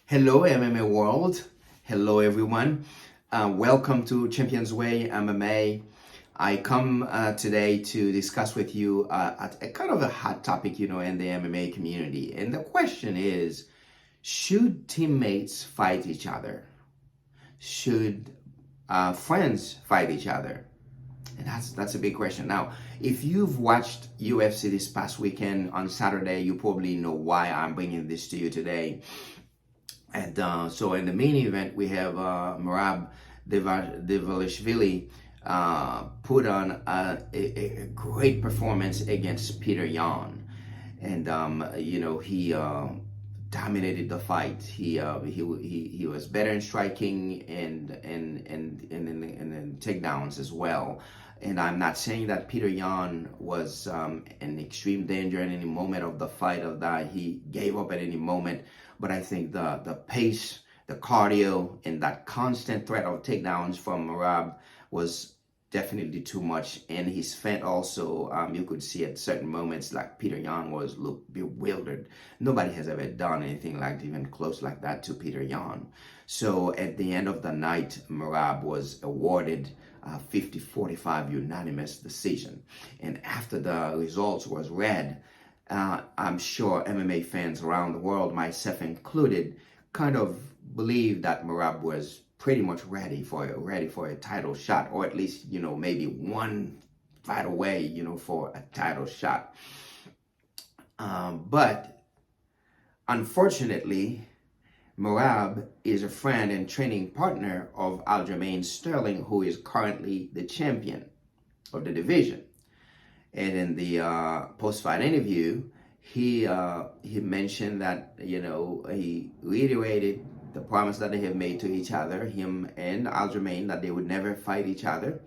Hello, MMA world. Hello, everyone. Welcome to Champions Way MMA. I come today to discuss with you at a kind of a hot topic, in the MMA community. And the question is, should teammates fight each other? Should friends fight each other? And that's a big question. Now, if you've watched UFC this past weekend on Saturday, you probably know why I'm bringing this to you today. And so in the main event, we have Merab Dvalishvili put on a great performance against Peter Yan. And, he dominated the fight. He was better in striking and in takedowns as well. And I'm not saying that Peter Yan was in extreme danger at any moment of the fight, or that he gave up at any moment. But I think the pace, the cardio, and that constant threat of takedowns from Merab was definitely too much. And his feint also, you could see at certain moments like Peter Yan looked bewildered. Nobody has ever done anything like even close like that to Peter Yan. So at the end of the night, Merab was awarded 50-45 unanimous decision. And after the results was read, I'm sure MMA fans around the world, myself included, kind of believe that Merab was pretty much ready for a title shot, or at least maybe one fight away for a title shot. But unfortunately, Merab is a friend and training partner of Aljamain Sterling, who is currently the champion of the division. And in the post-fight interview, he mentioned that he reiterated the promise that they have made to each other, him and Aljamain, that they would never fight each other.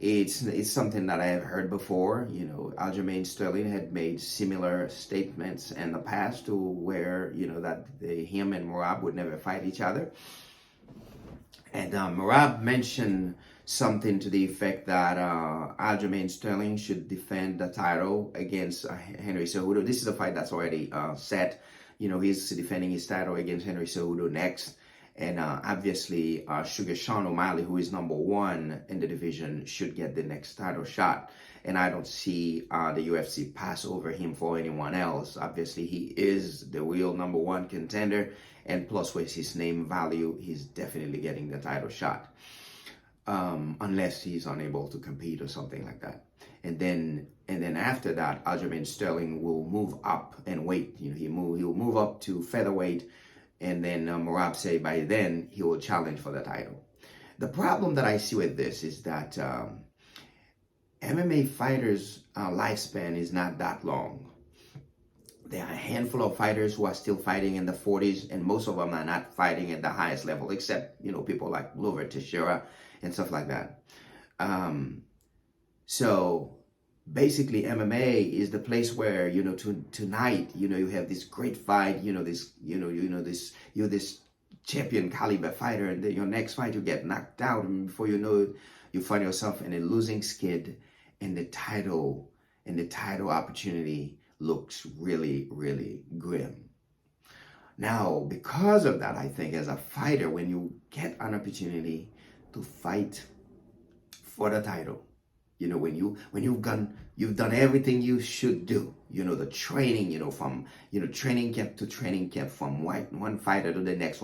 It's something that I have heard before. Aljamain Sterling had made similar statements in the past to where that him and Merab would never fight each other. And Merab mentioned something to the effect that Aljamain Sterling should defend the title against Henry Cejudo. This is a fight that's already set. He's defending his title against Henry Cejudo next. And obviously, Sugar Sean O'Malley, who is number one in the division, should get the next title shot. And I don't see the UFC pass over him for anyone else. Obviously, he is the real number one contender. And plus, with his name value, he's definitely getting the title shot. Unless he's unable to compete or something like that. And then after that, Aljamain Sterling will move up and weight. He'll move up to featherweight. And then Merab say by then he will challenge for the title. The problem that I see with this is that MMA fighters' lifespan is not that long. There are a handful of fighters who are still fighting in the 40s, and most of them are not fighting at the highest level, except people like Glover Teixeira and stuff like that. So basically, MMA is the place where tonight you have this great fight, you're this champion caliber fighter, and then your next fight you get knocked out, and before you know it, you find yourself in a losing skid, and the title opportunity looks really, really grim. Now, because of that, I think as a fighter, when you get an opportunity to fight for the title, when you've done everything you should do, the training, from training camp to training camp, from one fighter to the next,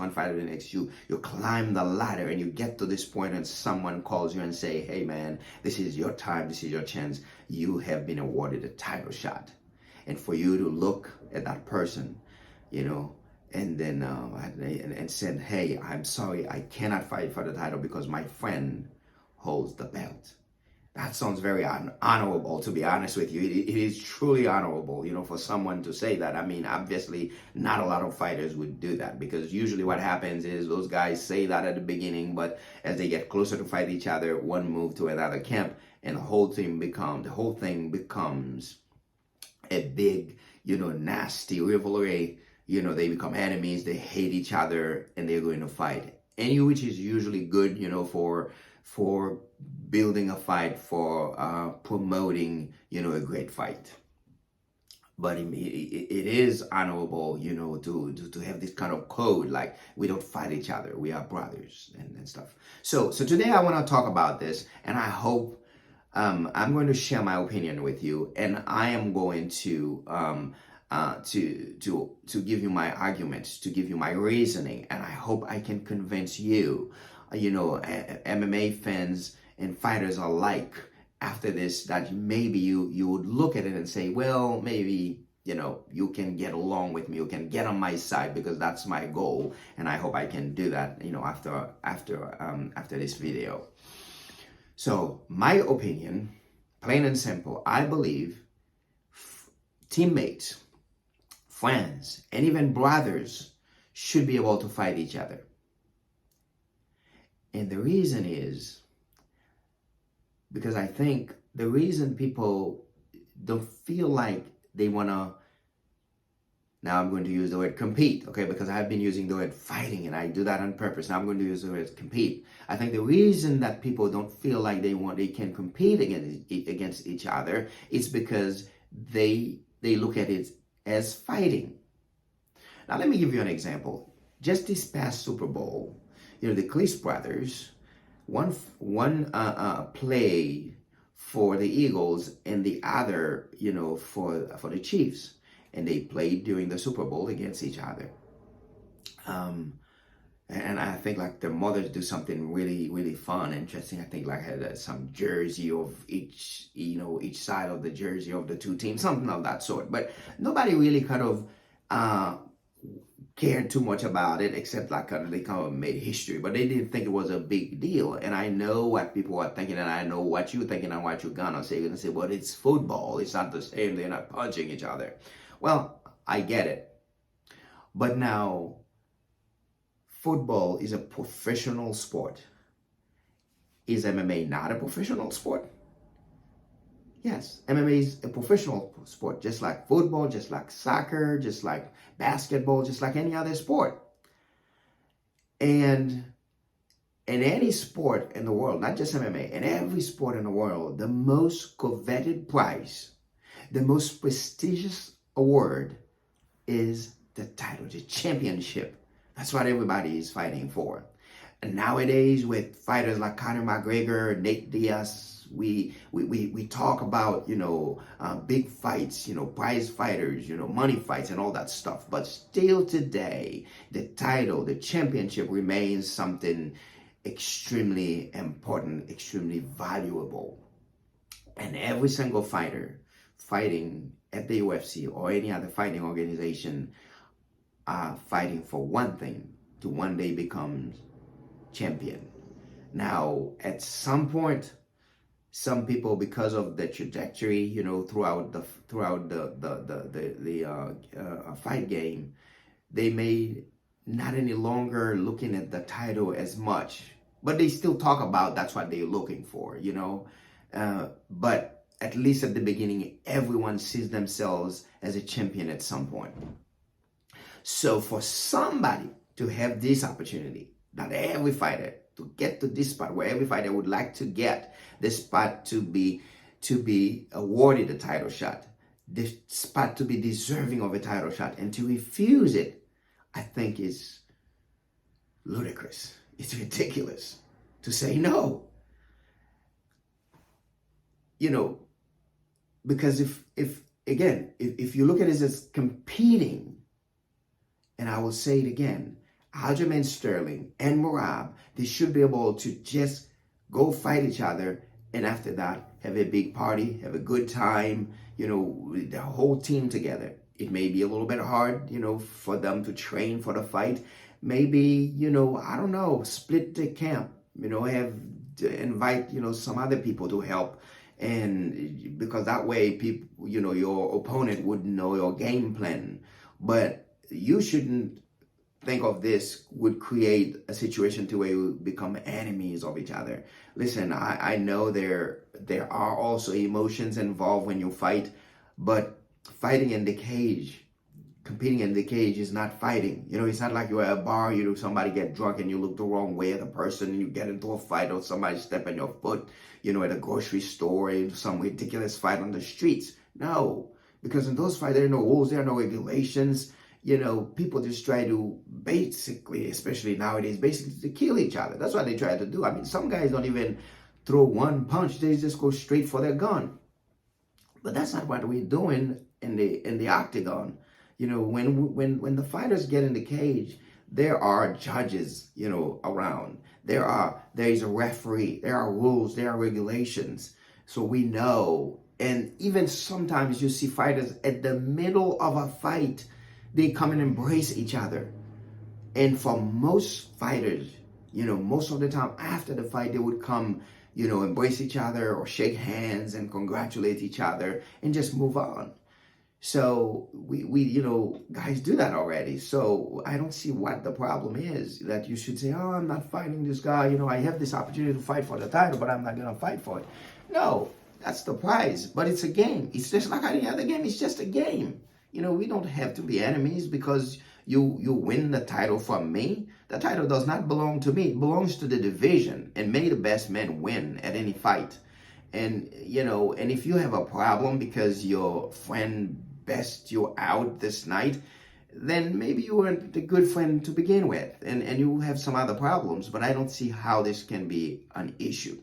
you climb the ladder and you get to this point and someone calls you and say, hey man, this is your time, this is your chance, you have been awarded a title shot. And for you to look at that person, and then and said, hey, I'm sorry, I cannot fight for the title because my friend holds the belt. That sounds very honorable, to be honest with you. It is truly honorable, for someone to say that. I mean, obviously, not a lot of fighters would do that, because usually what happens is those guys say that at the beginning, but as they get closer to fight each other, one move to another camp, and the whole thing becomes a big, nasty rivalry. They become enemies, they hate each other, and they're going to fight. Which is usually good, for building a fight, for promoting, a great fight. but it is honorable, to have this kind of code, like we don't fight each other, we are brothers and stuff. So today I want to talk about this, and I hope I'm going to share my opinion with you, and I am going to give you my arguments, to give you my reasoning, and I hope I can convince you, MMA fans and fighters alike, after this, that maybe you would look at it and say, well, maybe you can get along with me, you can get on my side, because that's my goal, and I hope I can do that, after this video. So my opinion, plain and simple, I believe teammates, friends, and even brothers should be able to fight each other. And the reason is because I think the reason people don't feel like they want to, now I'm going to use the word compete, okay, because I've been using the word fighting, and I do that on purpose. Now I'm going to use the word compete. I think the reason that people don't feel like they can compete against each other is because they look at it as fighting. Now let me give you an example. Just this past Super Bowl, the Cleese brothers, one play for the Eagles and the other, for the Chiefs, and they played during the Super Bowl against each other. And I think like the mothers do something really, really fun, interesting. I think like had some jersey of each side of the jersey of the two teams, something of that sort. But nobody really kind of cared too much about it, except like they kind of made history, but they didn't think it was a big deal. And I know what people are thinking, and I know what you're thinking and what you're gonna say. You're gonna say, well, it's football, it's not the same, they're not punching each other. Well, I get it. But now, football is a professional sport. Is MMA not a professional sport? Yes, MMA is a professional sport, just like football, just like soccer, just like basketball, just like any other sport. And in any sport in the world, not just MMA, in every sport in the world, the most coveted prize, the most prestigious award is the title, the championship. That's what everybody is fighting for. And nowadays, with fighters like Conor McGregor, Nate Diaz, we talk about big fights, prize fighters, money fights and all that stuff. But still today, the title, the championship remains something extremely important, extremely valuable. And every single fighter fighting at the UFC or any other fighting organization are fighting for one thing: to one day become champion. Now, at some point, some people, because of the trajectory, throughout the fight game, they may not any longer looking at the title as much, but they still talk about that's what they're looking for, but at least at the beginning, everyone sees themselves as a champion at some point. So for somebody to have this opportunity, not every fighter, to get to this spot where every fighter would like to get this spot, to be awarded a title shot, this spot to be deserving of a title shot, and to refuse it, I think is ludicrous. It's ridiculous to say no. Because if you look at it as competing, and I will say it again, Aljamain Sterling and Merab, they should be able to just go fight each other, and after that, have a big party, have a good time, the whole team together. It may be a little bit hard, for them to train for the fight. Maybe, I don't know, split the camp, have to invite, some other people to help. And because that way people, your opponent would know your game plan. But you shouldn't think of this would create a situation to where you become enemies of each other. Listen, I know there are also emotions involved when you fight, but fighting in the cage, competing in the cage is not fighting. It's not like you're at a bar, somebody get drunk and you look the wrong way at a person and you get into a fight, or somebody step on your foot, at a grocery store, some ridiculous fight on the streets. No, because in those fights there are no rules, there are no regulations. People just try to basically, especially nowadays, basically to kill each other. That's what they try to do. I mean, some guys don't even throw one punch; they just go straight for their gun. But that's not what we're doing in the octagon. When the fighters get in the cage, there are judges, around. There is a referee. There are rules. There are regulations. So we know. And even sometimes you see fighters at the middle of a fight, they come and embrace each other. And for most fighters, most of the time after the fight, they would come, embrace each other or shake hands and congratulate each other and just move on. So we guys do that already. So I don't see what the problem is that you should say, oh, I'm not fighting this guy. I have this opportunity to fight for the title, but I'm not going to fight for it. No, that's the prize. But it's a game. It's just like any other game. It's just a game. We don't have to be enemies because you win the title from me. The title does not belong to me. It belongs to the division. And may the best man win at any fight. And, and if you have a problem because your friend best you out this night, then maybe you weren't a good friend to begin with. And you have some other problems. But I don't see how this can be an issue.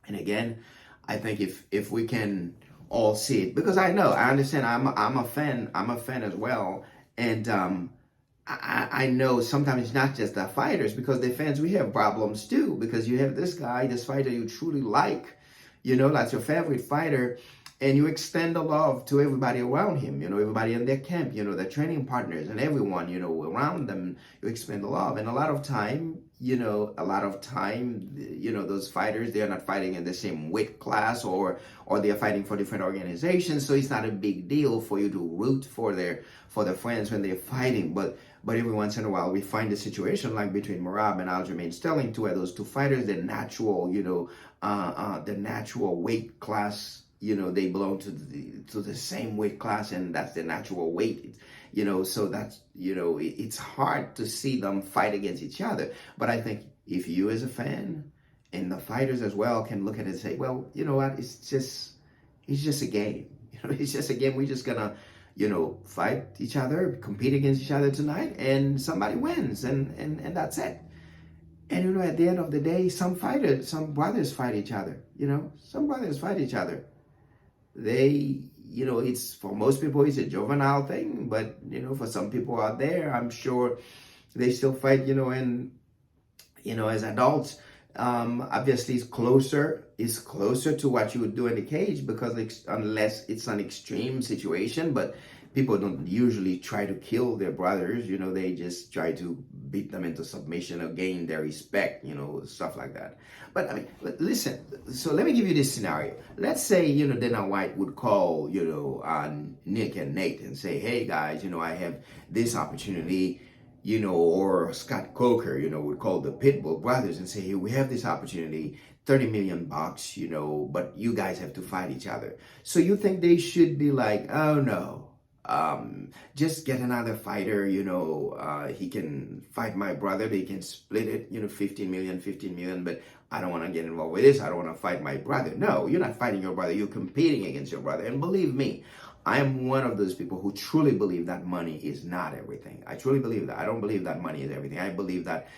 And again, I think if we can all see it, because I understand, I'm a fan as well. And I know sometimes it's not just the fighters, because the fans, we have problems too, because you have this fighter you truly like, that's your favorite fighter, and you extend the love to everybody around him, everybody in their camp, their training partners and everyone, around them. You extend the love. And a lot of time, those fighters, they're not fighting in the same weight class, or they're fighting for different organizations. So it's not a big deal for you to root for their friends when they're fighting. But every once in a while, we find a situation like between Merab and Aljamain Sterling, two of those two fighters, the natural weight class, they belong to the same weight class, and that's the natural weight. So that's, it's hard to see them fight against each other. But I think if you as a fan and the fighters as well can look at it and say, well, you know what, it's just a game. It's just a game. We're just gonna, fight each other, compete against each other tonight, and somebody wins, and that's it. And at the end of the day, some brothers fight each other. Some brothers fight each other. They, it's, for most people, it's a juvenile thing, but, for some people out there, I'm sure they still fight, and, as adults, obviously it's closer to what you would do in the cage, because unless it's an extreme situation, but people don't usually try to kill their brothers, they just try to beat them into submission or gain their respect, stuff like that. But listen, so let me give you this scenario. Let's say, Dana White would call, Nick and Nate and say, hey guys, I have this opportunity, or Scott Coker, would call the Pitbull brothers and say, hey, we have this opportunity, $30 million, but you guys have to fight each other. So you think they should be like, oh no, just get another fighter, he can fight my brother, they can split it, 15 million, but I don't want to get involved with this. I don't want to fight my brother. No, you're not fighting your brother. You're competing against your brother. And believe me, I am one of those people who truly believe that money is not everything. I truly believe that. I don't believe that money is everything. I believe that,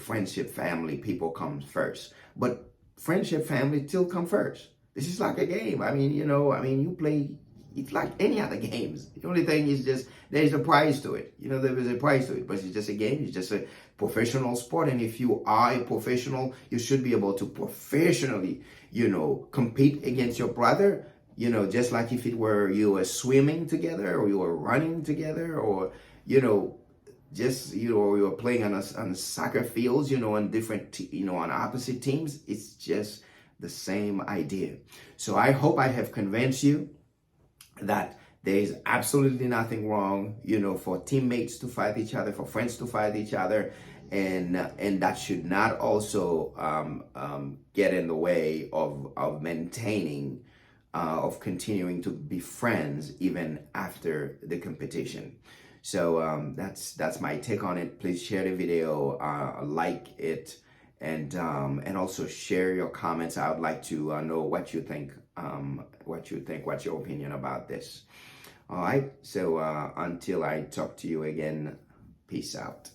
friendship, family, people comes first. But friendship, family still come first. This is like a game. You play. It's like any other games. The only thing is just there's a prize to it. There is a prize to it, but it's just a game. It's just a professional sport. And if you are a professional, you should be able to professionally, compete against your brother. Just like if you were swimming together, or you were running together, or just you were playing on soccer fields, on different on opposite teams. It's just the same idea. So I hope I have convinced you that there is absolutely nothing wrong, for teammates to fight each other, for friends to fight each other, and that should not also get in the way of maintaining, of continuing to be friends even after the competition. So that's my take on it. Please share the video, like it, and also share your comments. I would like to know what you think what you think, what's your opinion about this. All right, so until I talk to you again, peace out.